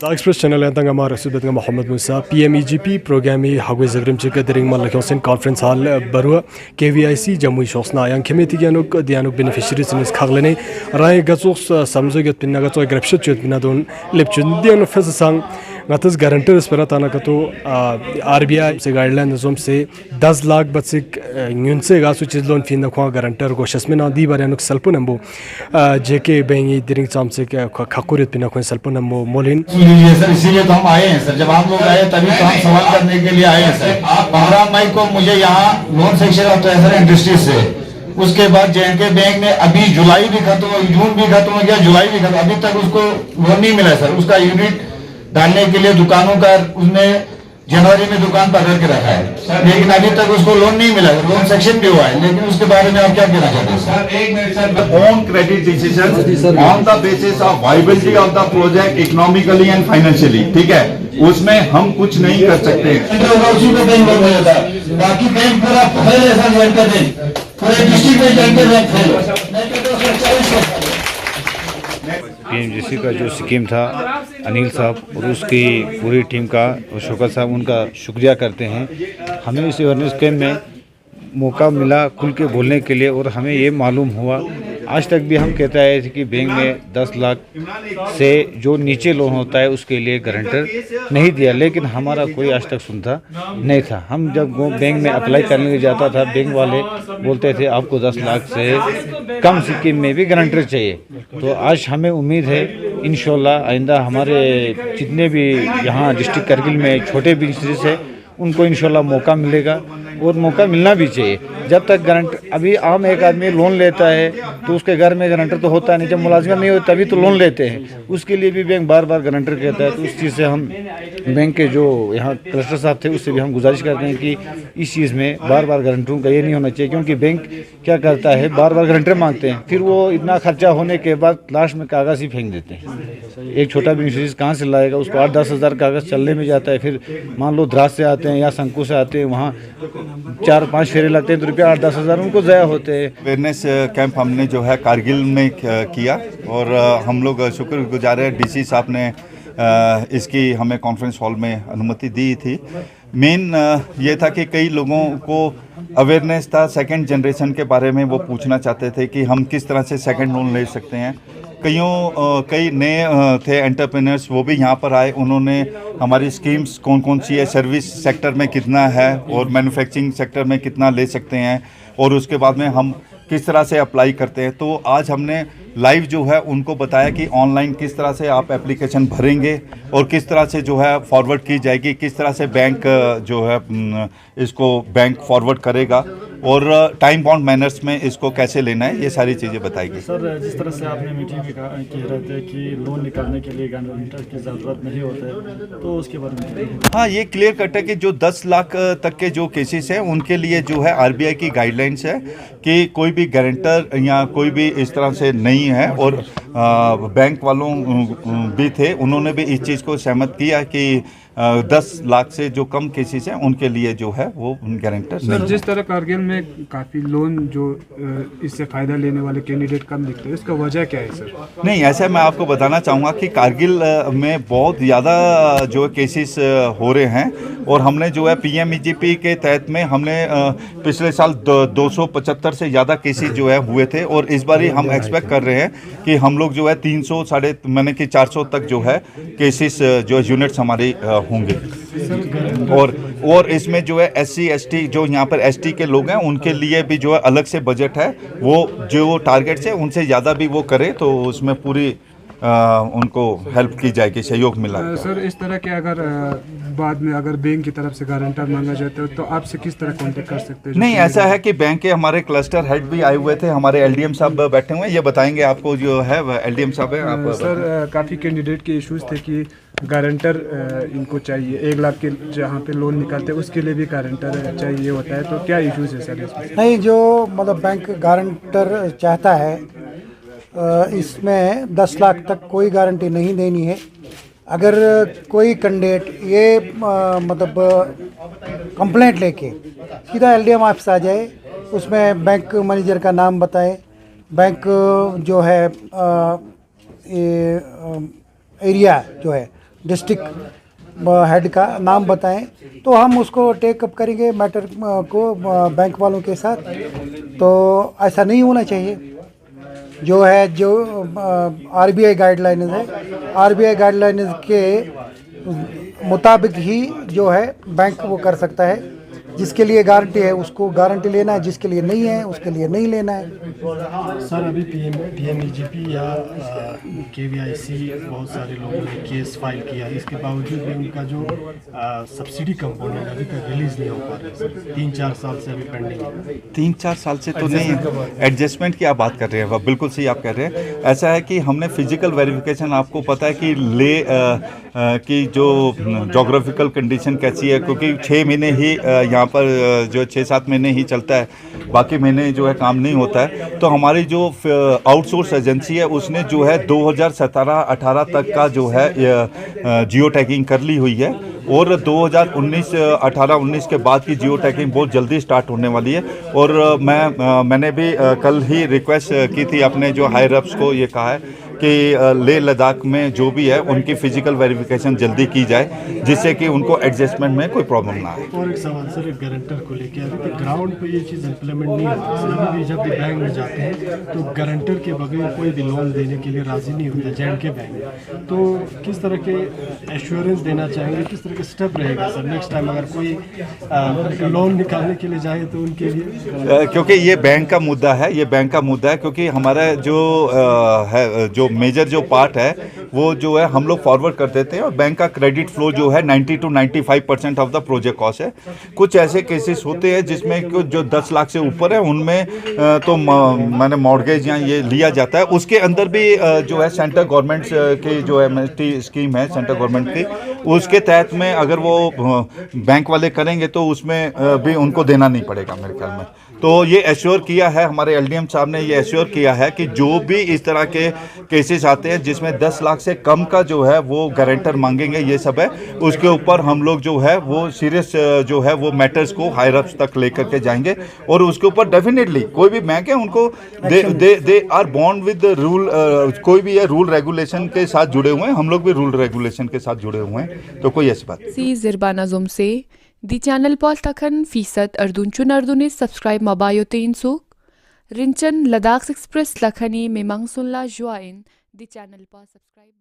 Star Express channel yang tengah marah sudah dengan Muhammad Musa PMEGP programi Hagwe Zagrim juga dering malakyosen conference hall baru KVIC Jamui Shosna yang kemeti dianuk beneficiaries in Skaglene Rai Gazos Samzoget Pinagato Grapshot Pinadon Lepchun Dian Fesang ngatas guarantor esperatana kato RBI से guideline जोम से 10 लाख बच्चे न्यून से गासु चीज loan fin नखवा guarantor गोशस में ना दी बारे नुक सल्पो नंबो जेके बेंगी दिरिंग चाम से खकुरित पिना कोई सल्पो नंबो मोलिन सर इसीलिए तो हम आए हैं सर। जब आप लोग आए तभी तो हम सवाल करने के लिए आए हैं सर। 15 मई को मुझे यहाँ loan section of treasury industry से उसके बाद जेएनके बैंक ने अभी जुलाई भी खत्म हो जून भी खत्म हो गया जुलाई भी खत्म अभी तक उसको लोन नहीं मिला सर। उसका यूनिट डालने के लिए दुकानों का उसने जनवरी में दुकान पकड़ के रखा है लेकिन अभी तक उसको लोन नहीं मिला। लोन सेक्शन भी हुआ है लेकिन उसके बारे में आप क्या कहना चाहते हैं सर? एक minute sir. Own credit decision on the basis of viability of the project economically and financially, ठीक है, उसमें हम कुछ नहीं कर सकते। बाकी बैंक पूरा पूरे डिस्ट्रिक्ट में पीएमजीसी का जो स्कीम था अनिल साहब और उसकी पूरी टीम का और शौकत साहब उनका शुक्रिया करते हैं। हमें इस अवेयरनेस कैम्प में मौका मिला खुल के बोलने के लिए और हमें ये मालूम हुआ आज तक भी हम कहते आए थे कि बैंक में 10 लाख से जो नीचे लोन होता है उसके लिए गारंटर नहीं दिया, लेकिन हमारा कोई आज तक सुनता नहीं था। हम जब बैंक में अप्लाई करने के जाता था बैंक वाले बोलते थे आपको 10 लाख से कम स्कीम में भी गारंटर चाहिए। तो आज हमें उम्मीद है इंशाल्लाह आइंदा हमारे जितने भी यहाँ डिस्ट्रिक्ट करगिल में छोटे बिजनेस है उनको इंशाल्लाह मौका मिलेगा और मौका मिलना भी चाहिए। जब तक गारंटर अभी आम एक आदमी लोन लेता है तो उसके घर में गारंटर तो होता नहीं, जब मुलाजिम नहीं होता तभी तो लोन लेते हैं, उसके लिए भी बैंक बार बार गारंटर कहता है। तो उस चीज़ से हम बैंक के जो यहाँ कलेक्टर साहब थे उससे भी हम गुजारिश करते हैं कि इस चीज़ में बार बार गारंटरों का ये नहीं होना चाहिए, क्योंकि बैंक क्या करता है बार बार गारंटर मांगते हैं, फिर वो इतना खर्चा होने के बाद लास्ट में कागज़ ही फेंक देते हैं। एक छोटा बेनिफिशियरी कहाँ से लाएगा, उसको 8-10 हज़ार कागज़ चलने में जाता है, फिर मान लो द्रास से आते हैं या शंकु से आते हैं, वहाँ 4-5 फेरे लगते हैं तो रुपया 8-10 हज़ार उनको ज़ाया होते हैं। अवेयरनेस कैंप हमने जो है कारगिल में किया और हम लोग शुक्रगुजार हैं डीसी साहब ने इसकी हमें कॉन्फ्रेंस हॉल में अनुमति दी थी। मेन ये था कि कई लोगों को अवेयरनेस था सेकंड जनरेशन के बारे में, वो पूछना चाहते थे कि हम किस तरह से सेकंड लोन ले सकते हैं। कई नए थे एंटरप्रेन्योर्स, वो भी यहाँ पर आए, उन्होंने हमारी स्कीम्स कौन कौन सी है, सर्विस सेक्टर में कितना है और मैन्युफैक्चरिंग सेक्टर में कितना ले सकते हैं और उसके बाद में हम किस तरह से अप्लाई करते हैं। तो आज हमने लाइव जो है उनको बताया कि ऑनलाइन किस तरह से आप एप्लीकेशन भरेंगे और किस तरह से जो है फॉरवर्ड की जाएगी, किस तरह से बैंक जो है इसको बैंक फॉरवर्ड करेगा और टाइम बाउंड मैनर्स में इसको कैसे लेना है, ये सारी चीज़ें बताएगी। सर जिस तरह से आपने मीटिंग में कह रहे थे कि लोन निकालने के लिए गारंटर की ज़रूरत नहीं होता है, तो उसके बारे में हाँ, ये क्लियर कट है कि जो 10 लाख तक के जो केसेस हैं उनके लिए जो है आरबीआई की गाइडलाइंस है कि कोई भी गारंटर या कोई भी इस तरह से नहीं है और बैंक वालों भी थे, उन्होंने भी इस चीज़ को सहमत किया कि 10 लाख से जो कम केसेस हैं उनके लिए जो है वो गारंटर नहीं। सर जिस तरह कारगिल में काफ़ी लोन जो इससे फ़ायदा लेने वाले कैंडिडेट कम दिखते हैं, इसका वजह क्या है सर? नहीं, ऐसा मैं आपको बताना चाहूँगा कि कारगिल में बहुत ज़्यादा जो केसेस हो रहे हैं और हमने जो है पीएमईजीपी के तहत में हमने पिछले साल 275 से ज़्यादा केसेस जो है हुए थे और इस बार ही हम एक्सपेक्ट कर रहे हैं कि हम लोग जो है 300 साढ़े मैंने कि 400 तक जो है केसेस जो यूनिट्स हमारी होंगे। और इसमें जो है एससी एसटी जो यहाँ पर एसटी के लोग हैं उनके लिए भी जो है अलग से बजट है, वो जो टारगेट्स है उनसे ज़्यादा भी वो करे तो उसमें पूरी उनको हेल्प की जाएगी, सहयोग मिला। सर इस तरह के अगर बाद में अगर बैंक की तरफ से गारंटर मांगा जाता है तो आपसे किस तरह कांटेक्ट कर सकते हैं? नहीं, ऐसा है कि बैंक के हमारे क्लस्टर हेड भी आए हुए थे, हमारे एलडीएम साहब बैठे हुए हैं, ये बताएंगे आपको जो है एलडीएम साहब है। आप सर काफ़ी कैंडिडेट के इश्यूज थे कि गारंटर इनको चाहिए, 1 लाख के जहाँ पे लोन निकालते हैं उसके लिए भी गारंटर चाहिए होता है, तो क्या इश्यूज है सर इसमें? नहीं, जो मतलब बैंक गारंटर चाहता है इसमें 10 लाख तक कोई गारंटी नहीं देनी है। अगर कोई कैंडिडेट ये मतलब कंप्लेंट लेके सीधा एलडीएम ऑफिस आ जाए, उसमें बैंक मैनेजर का नाम बताए, बैंक जो है ये एरिया जो है डिस्ट्रिक्ट हेड का नाम बताएं तो हम उसको टेक अप करेंगे मैटर को बैंक वालों के साथ। तो ऐसा नहीं होना चाहिए। जो है जो आरबीआई गाइडलाइंस है, आरबीआई गाइडलाइंस के मुताबिक ही जो है बैंक वो कर सकता है। जिसके लिए गारंटी है उसको गारंटी लेना है, जिसके लिए नहीं है उसके लिए नहीं लेना है। सर अभी पीएमईजीपी या केवीआईसी बहुत सारे लोगों ने केस फाइल किया, इसके बावजूद भी उनका जो सब्सिडी कंपोनेंट अभी तक रिलीज नहीं हो पा रहा है सर। 3-4 साल से अभी पेंडिंग है। 3-4 साल से तो नहीं, एडजस्टमेंट की आप बात कर रहे हैं, वह बिल्कुल सही आप कह रहे हैं। ऐसा है कि हमने फिजिकल वेरिफिकेशन, आपको पता है कि की जो जोग्राफिकल कंडीशन कैसी है, क्योंकि 6 महीने ही यहाँ पर जो 6-7 महीने ही चलता है, बाकी महीने जो है काम नहीं होता है। तो हमारी जो आउटसोर्स एजेंसी है उसने जो है 2017-18 तक का जो है जियो टैगिंग कर ली हुई है, और 2019-18-19 के बाद की जियो टैगिंग बहुत जल्दी स्टार्ट होने वाली है। और मैंने भी कल ही रिक्वेस्ट की थी अपने जो हायर अप्स को, ये कहा है कि लेह लद्दाख में जो भी है उनकी फिजिकल वेरिफिकेशन जल्दी की जाए, जिससे कि उनको एडजस्टमेंट में कोई प्रॉब्लम ना आए। और एक सवाल सर, एक गारंटर को लेकर, अभी तक ग्राउंड पे ये चीज़ इम्प्लीमेंट नहीं होती सर। अभी भी जब भी बैंक में जाते हैं तो गारंटर के बगैर कोई भी लोन देने के लिए राज़ी नहीं होता जैन के बैंक। तो किस तरह के एश्योरेंस देना चाहेंगे, किस तरह के स्टेप रहेगा सर नेक्स्ट टाइम अगर कोई लोन निकालने के लिए जाए तो उनके लिए? क्योंकि ये बैंक का मुद्दा है, ये बैंक का मुद्दा है, क्योंकि हमारा जो है जो मेजर जो पार्ट है वो जो है हम लोग फॉरवर्ड कर देते हैं, और बैंक का क्रेडिट फ्लो जो है 90 to 95% of the project cost है। कुछ ऐसे केसेस होते हैं जिसमें जो 10 लाख से ऊपर है उनमें तो मैंने मॉर्गेज या ये लिया जाता है। उसके अंदर भी जो है सेंट्रल गवर्नमेंट की जो एमएसटी स्कीम है सेंट्रल गवर्नमेंट की, उसके तहत में अगर वो बैंक वाले करेंगे तो उसमें भी उनको देना नहीं पड़ेगा मेरे ख्याल में। तो ये एश्योर किया है हमारे एलडीएम साहब ने, ये एश्योर किया है कि जो भी इस तरह के केसेस आते हैं जिसमें 10 लाख से कम का जो है वो गारंटर मांगेंगे, ये सब है, उसके ऊपर हम लोग जो है वो सीरियस जो है वो मैटर्स को हायर अप्स तक लेकर के जाएंगे। और उसके ऊपर डेफिनेटली कोई भी बैंक है उनको they are bound with rule, कोई भी है रूल रेगुलेशन के साथ जुड़े हुए हैं, हम लोग भी रूल रेगुलेशन के साथ जुड़े हुए हैं, तो कोई ऐसी बात सी ज़िरबाना ज़ुम से दी चैनल पॉल तखन फीसद अर्दुन अर्दुने सब्सक्राइब मबायोतेन सुक रिंचन लद्दाख एक्सप्रेस लखनी में मंगसुल्ला जुआइन दी चैनल पॉल सब्सक्राइब